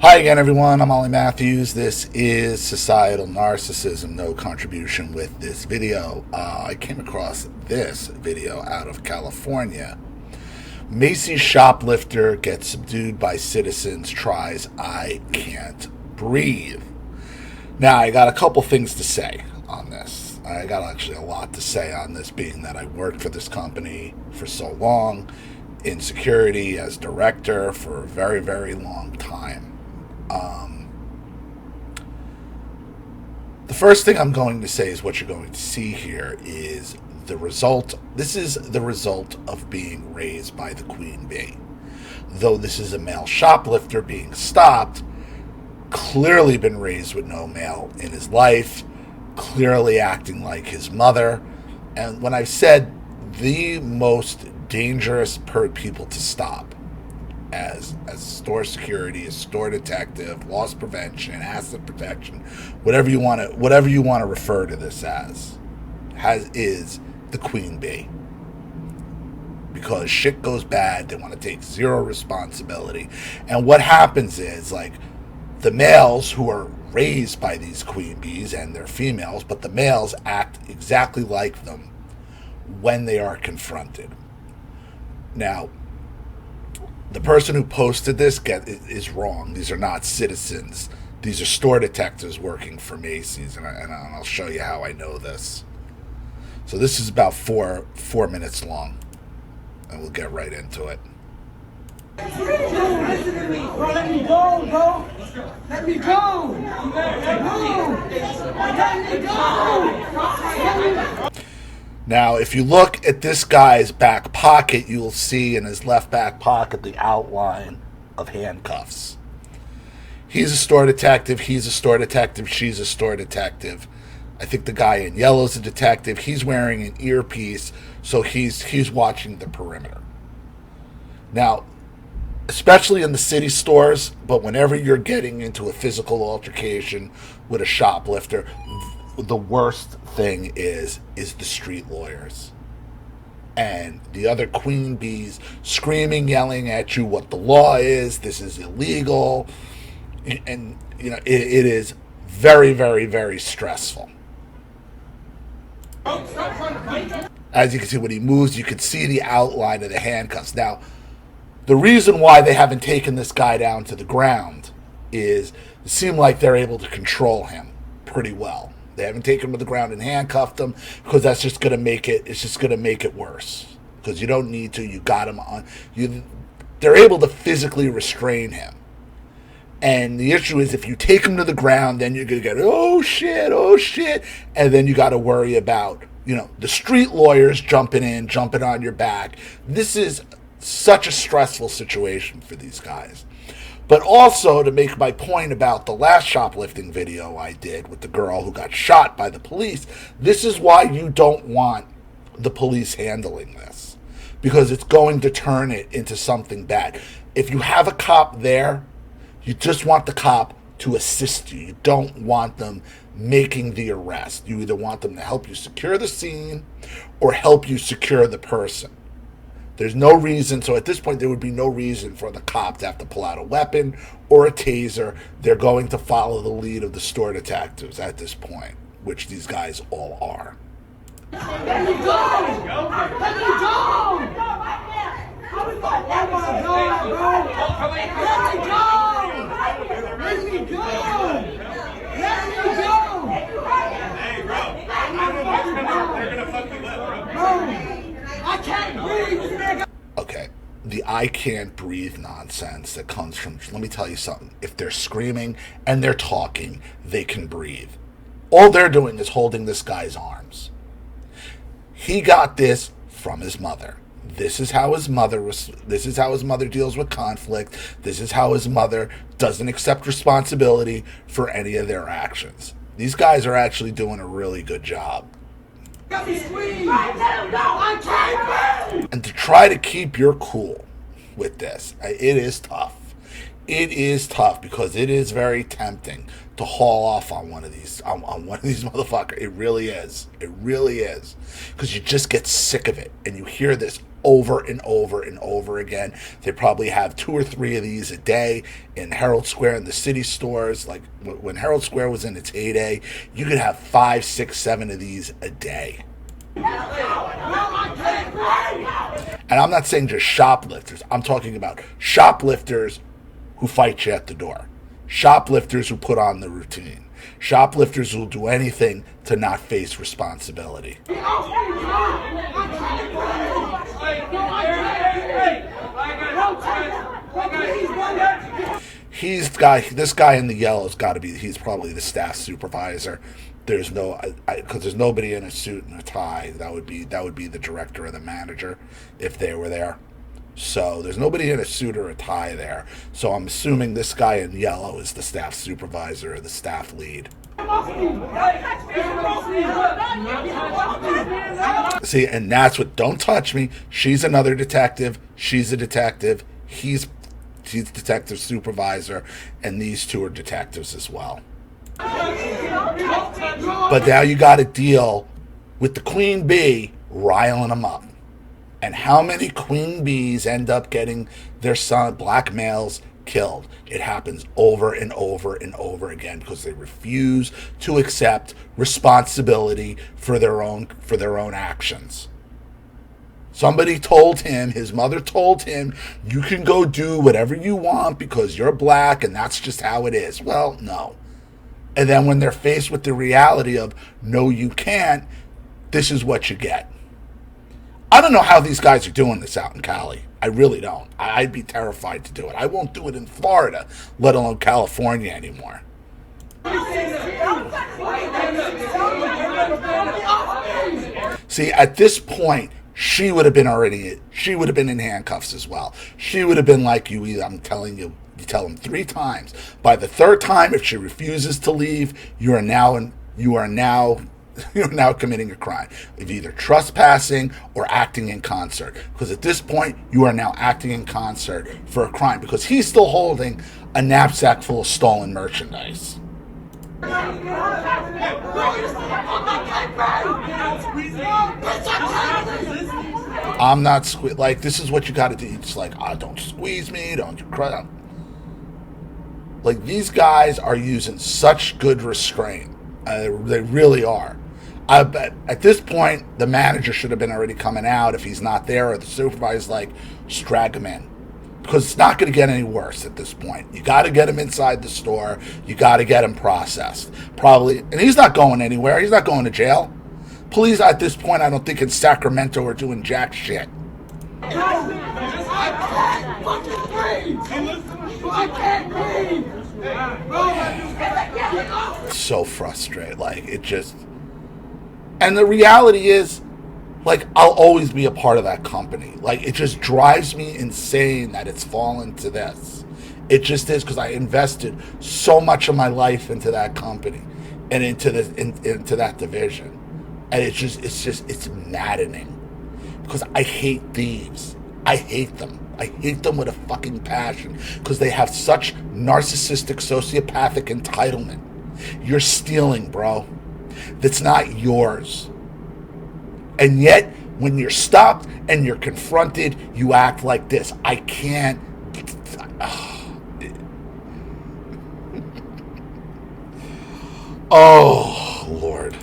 Hi again, everyone. I'm Ollie Matthews. This is Societal Narcissism. No contribution with this video. I came across this video out of California. Macy's shoplifter gets subdued by citizens, tries I can't breathe. Now, I got a couple things to say on this. I got actually a lot to say on this, being that I worked for this company for so long, in security as director for a very, very long time. The first thing I'm going to say is what you're going to see here is the result. This is the result of being raised by the queen bee. Though this is a male shoplifter being stopped, clearly been raised with no male in his life, clearly acting like his mother. And when I've said the most dangerous people to stop as store security, as store detective, loss prevention, asset protection, whatever you want to refer to this as is the queen bee. Because shit goes bad, they want to take zero responsibility. And what happens is, like, the males who are raised by these queen bees, and they're females, but the males act exactly like them when they are confronted. Now, the person who posted this is wrong. These are not citizens. These are store detectives working for Macy's, and I'll show you how I know this. So this is about four minutes long, and we'll get right into it. Let me go, bro. Let me go. Let me go. Now, if you look at this guy's back pocket, you will see in his left back pocket the outline of handcuffs. He's a store detective. He's a store detective. She's a store detective. I think the guy in yellow is a detective. He's wearing an earpiece, so he's watching the perimeter. Now, especially in the city stores, but whenever you're getting into a physical altercation with a shoplifter, the worst thing is the street lawyers and the other queen bees screaming, yelling at you what the law is. This is illegal, and it is very, very, very stressful. As you can see, when he moves, you can see the outline of the handcuffs. Now, the reason why they haven't taken this guy down to the ground is it seems like they're able to control him pretty well. They haven't taken him to the ground and handcuffed him because that's just going to make it. It's just going to make it worse because you don't need to. You got him on. They're able to physically restrain him. And the issue is, if you take him to the ground, then you're going to get oh shit, and then you got to worry about the street lawyers jumping on your back. This is such a stressful situation for these guys. But also, to make my point about the last shoplifting video I did with the girl who got shot by the police, this is why you don't want the police handling this, because it's going to turn it into something bad. If you have a cop there, you just want the cop to assist you. You don't want them making the arrest. You either want them to help you secure the scene or help you secure the person. There's no reason, so at this point there would be no reason for the cop to have to pull out a weapon or a taser. They're going to follow the lead of the store detectives at this point, which these guys all are. Let me go! Let me go! Let me go! Hey, bro. They're gonna fuck you up, bro. I can't breathe. Okay, the I can't breathe nonsense that comes from, let me tell you something. If they're screaming and they're talking, they can breathe. All they're doing is holding this guy's arms. He got this from his mother. This is how his mother deals with conflict. This is how his mother doesn't accept responsibility for any of their actions. These guys are actually doing a really good job. I can't breathe. And to try to keep your cool with this, it is tough. It is tough because it is very tempting to haul off on one of these motherfuckers. It really is. It really is. Because you just get sick of it. And you hear this over and over and over again. They probably have 2 or 3 of these a day in Herald Square in the city stores. Like when Herald Square was in its heyday, you could have 5, 6, 7 of these a day. And I'm not saying just shoplifters. I'm talking about shoplifters who fight you at the door. Shoplifters who put on the routine. Shoplifters who will do anything to not face responsibility. This guy in the yellow's got to be, he's probably the staff supervisor. There's no, because there's nobody in a suit and a tie. That would be the director or the manager if they were there. So there's nobody in a suit or a tie there. So I'm assuming this guy in yellow is the staff supervisor or the staff lead. See, and that's what, don't touch me. She's another detective. She's a detective. He's detective supervisor. And these 2 are detectives as well. But now you got to deal with the queen bee riling them up. And how many queen bees end up getting their son, black males, killed? It happens over and over and over again because they refuse to accept responsibility for their own actions. Somebody told him, his mother told him, you can go do whatever you want because you're black and that's just how it is. Well, no. And then when they're faced with the reality of, no, you can't, this is what you get. I don't know how these guys are doing this out in Cali. I really don't. I'd be terrified to do it. I won't do it in Florida, let alone California anymore. See, at this point, she would have been in handcuffs as well. She would have been like I'm telling you, you tell them 3 times. By the 3rd time, if she refuses to leave, you are now committing a crime of either trespassing or acting in concert. Because at this point, you are now acting in concert for a crime because he's still holding a knapsack full of stolen merchandise. I'm not this is what you got to do. It's like, don't squeeze me, don't you cry. Like, these guys are using such good restraint. They really are. I bet at this point, the manager should have been already coming out if he's not there, or the supervisor's like, just drag him in. Because it's not going to get any worse at this point. You got to get him inside the store. You got to get him processed. Probably. And he's not going anywhere. He's not going to jail. Police at this point, I don't think in Sacramento are doing jack shit. It's so frustrating. Like, it just... And the reality is, like, I'll always be a part of that company. Like, it just drives me insane that it's fallen to this. It just is, because I invested so much of my life into that company and into that division. And it's maddening. Because I hate thieves. I hate them. I hate them with a fucking passion. Because they have such narcissistic, sociopathic entitlement. You're stealing, bro. That's not yours. And yet, when you're stopped and you're confronted, you act like this. I can't. Oh, Lord.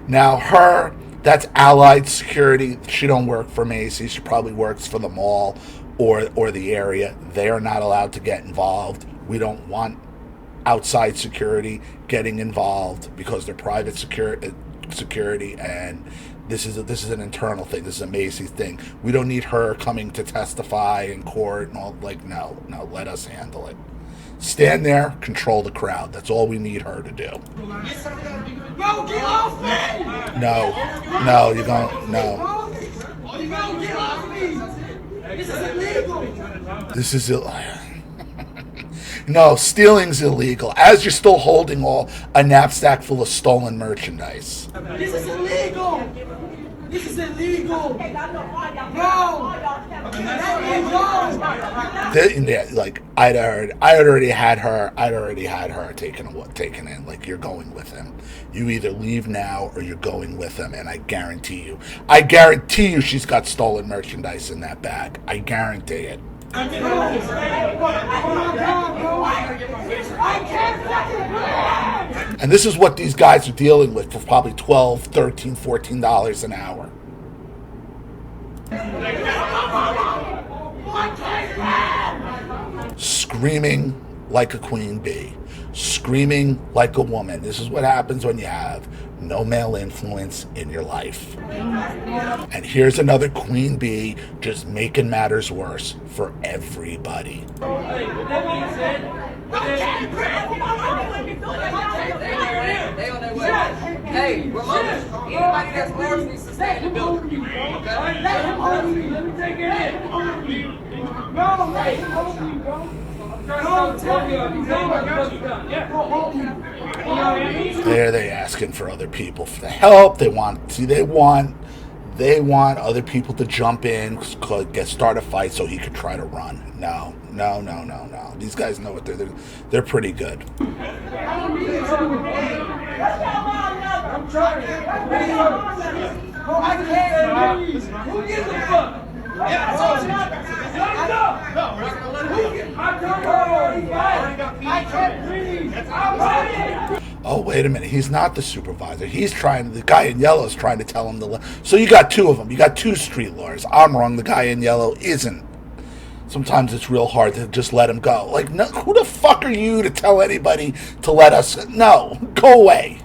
Now, that's Allied Security. She don't work for Macy's. She probably works for the mall or the area. They are not allowed to get involved. We don't want outside security getting involved because they're private security, and this is an internal thing. This is a Macy's thing. We don't need her coming to testify in court and all. Like, no, let us handle it. Stand there, control the crowd. That's all we need her to do. Bro, get off me! No, you don't. No. Bro, get off me! This is illegal! This is No, stealing's illegal, as you're still holding a knapsack full of stolen merchandise. This is illegal! This is illegal. No. Let me go. Like I'd already had her taken in. Like, you're going with him. You either leave now or you're going with him. And I guarantee you she's got stolen merchandise in that bag. I guarantee it. I can't fucking breathe. And this is what these guys are dealing with for probably $12, $13, $14 an hour. Screaming like a queen bee. Screaming like a woman. This is what happens when you have no male influence in your life. And here's another queen bee just making matters worse for everybody. Hey, remember, anybody that's large needs to stay in the building. Okay? Let me take it in. No, let him hold me, bro. There they asking for other people for the help. They want other people to jump in, start a fight so he could try to run. No. These guys know what they're pretty good. I'm trying. I can't breathe. Who gives a fuck? I can't breathe. Oh, wait a minute. He's not the supervisor. The guy in yellow is trying to tell him so you got two of them. You got two street lawyers. I'm wrong. The guy in yellow isn't. Sometimes it's real hard to just let him go. Like, no, who the fuck are you to tell anybody to let us? No, go away.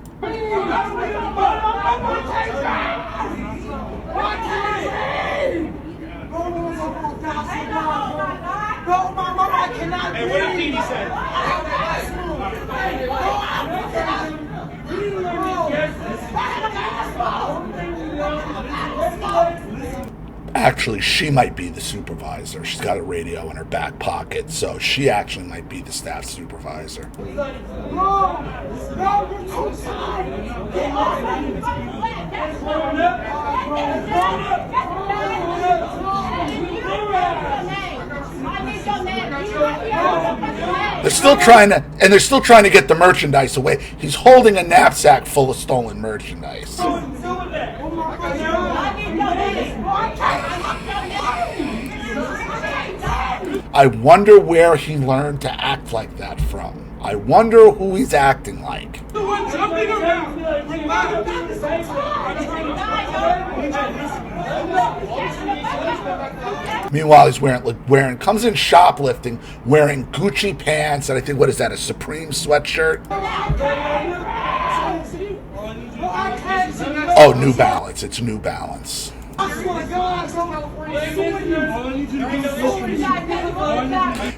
Hey, what did Petey say? Actually, she might be the supervisor. She's got a radio in her back pocket, so she actually might be the staff supervisor. They're still trying to get the merchandise away. He's holding a knapsack full of stolen merchandise. I wonder where he learned to act like that from. I wonder who he's acting like. Meanwhile, he's comes in shoplifting, wearing Gucci pants, and I think, what is that, a Supreme sweatshirt? Oh, New Balance. It's New Balance.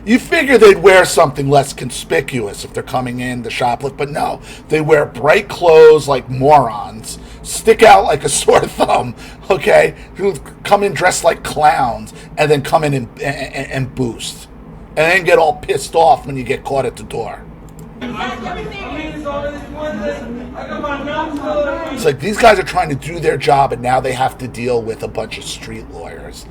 You figure they'd wear something less conspicuous if they're coming in to shoplift, but no. They wear bright clothes like morons, stick out like a sore thumb, okay? Who come in dressed like clowns, and then come in and boost. And then get all pissed off when you get caught at the door. It's like these guys are trying to do their job, and now they have to deal with a bunch of street lawyers.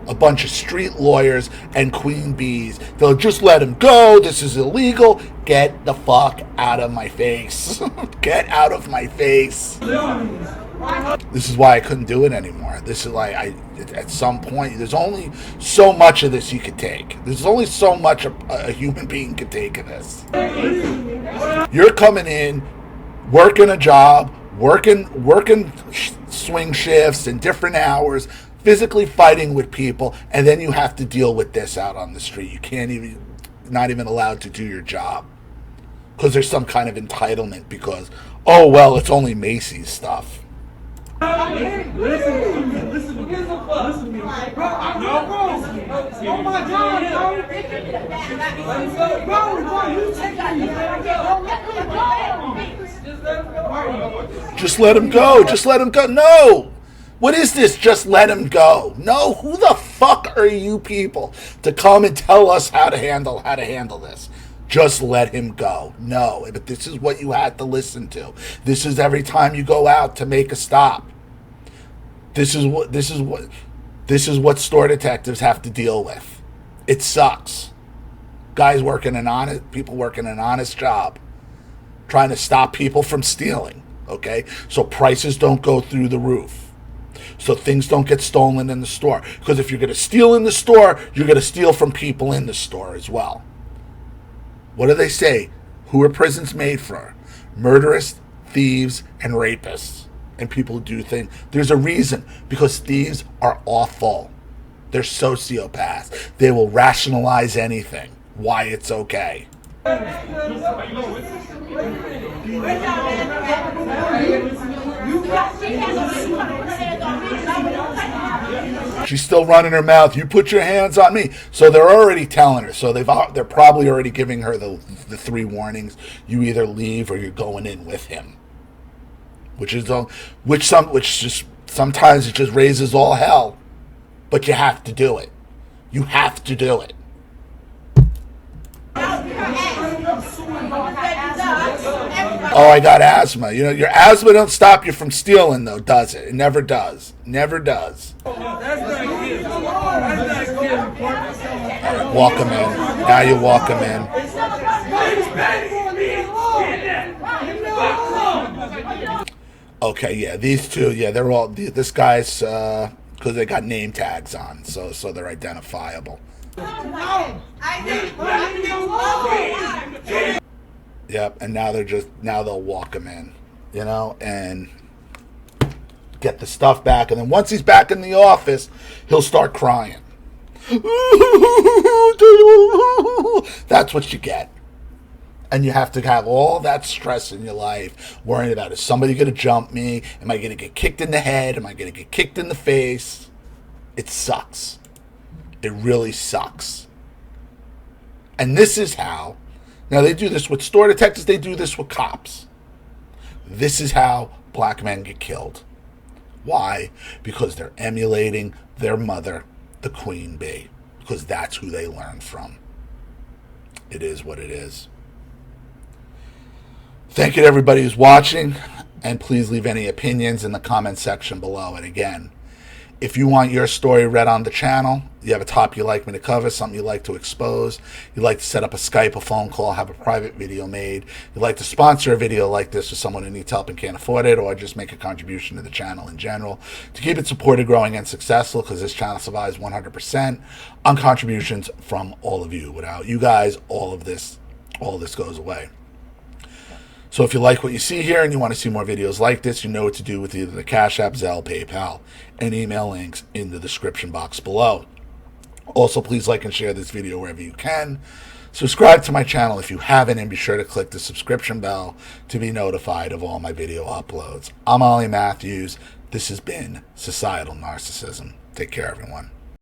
A bunch of street lawyers and queen bees. They'll just let him go. This is illegal. Get the fuck out of my face. Get out of my face. This is why I couldn't do it anymore. This is like, at some point, there's only so much of this you could take. There's only so much a human being could take of this. You're coming in, working a job, working swing shifts and different hours, physically fighting with people, and then you have to deal with this out on the street. You not even allowed to do your job because there's some kind of entitlement because, oh, well, it's only Macy's stuff. Listen to me. Bro, oh my God, bro, you take me. Just let him go. Just let him go. No. What is this? Just let him go. No. Who the fuck are you people to come and tell us how to handle this? just let him go. No, but this is what you had to listen to. This is every time you go out to make a stop. This is what store detectives have to deal with. It sucks. People working an honest job, trying to stop people from stealing. Okay, so prices don't go through the roof, so things don't get stolen in the store. Because if you're going to steal in the store, you're going to steal from people in the store as well. What do they say? Who are prisons made for? Murderers, thieves, and rapists. And people do things. There's a reason, because thieves are awful. They're sociopaths. They will rationalize anything, why it's okay. She's still running her mouth. You put your hands on me. So they're already telling her. So they're probably already giving her the 3 warnings. You either leave or you're going in with him. Which just sometimes it just raises all hell. But you have to do it. You have to do it. Oh, I got asthma. You know, your asthma don't stop you from stealing, though, does it? It never does. Never does. Walk him in. Now you walk him in. Okay, yeah, these two, yeah, they're all, this guy's, because they got name tags on, so they're identifiable. Yep, and now they'll walk him in, you know, and get the stuff back. And then once he's back in the office, he'll start crying. That's what you get. And you have to have all that stress in your life, worrying about, is somebody going to jump me? Am I going to get kicked in the head? Am I going to get kicked in the face? It sucks. It really sucks. And this is how, now they do this with store detectives, they do this with cops. This is how black men get killed. Why? Because they're emulating their mother, the queen bee. Because that's who they learned from. It is what it is. Thank you to everybody who's watching, and please leave any opinions in the comment section below. And again, if you want your story read on the channel, you have a topic you'd like me to cover, something you'd like to expose, you'd like to set up a Skype, a phone call, have a private video made, you'd like to sponsor a video like this for someone who needs help and can't afford it, or just make a contribution to the channel in general to keep it supported, growing, and successful, because this channel survives 100% on contributions from all of you. Without you guys, all this goes away. So if you like what you see here and you want to see more videos like this, you know what to do with either the Cash App, Zelle, PayPal, and email links in the description box below. Also, please like and share this video wherever you can. Subscribe to my channel if you haven't, and be sure to click the subscription bell to be notified of all my video uploads. I'm Ollie Matthews. This has been Societal Narcissism. Take care, everyone.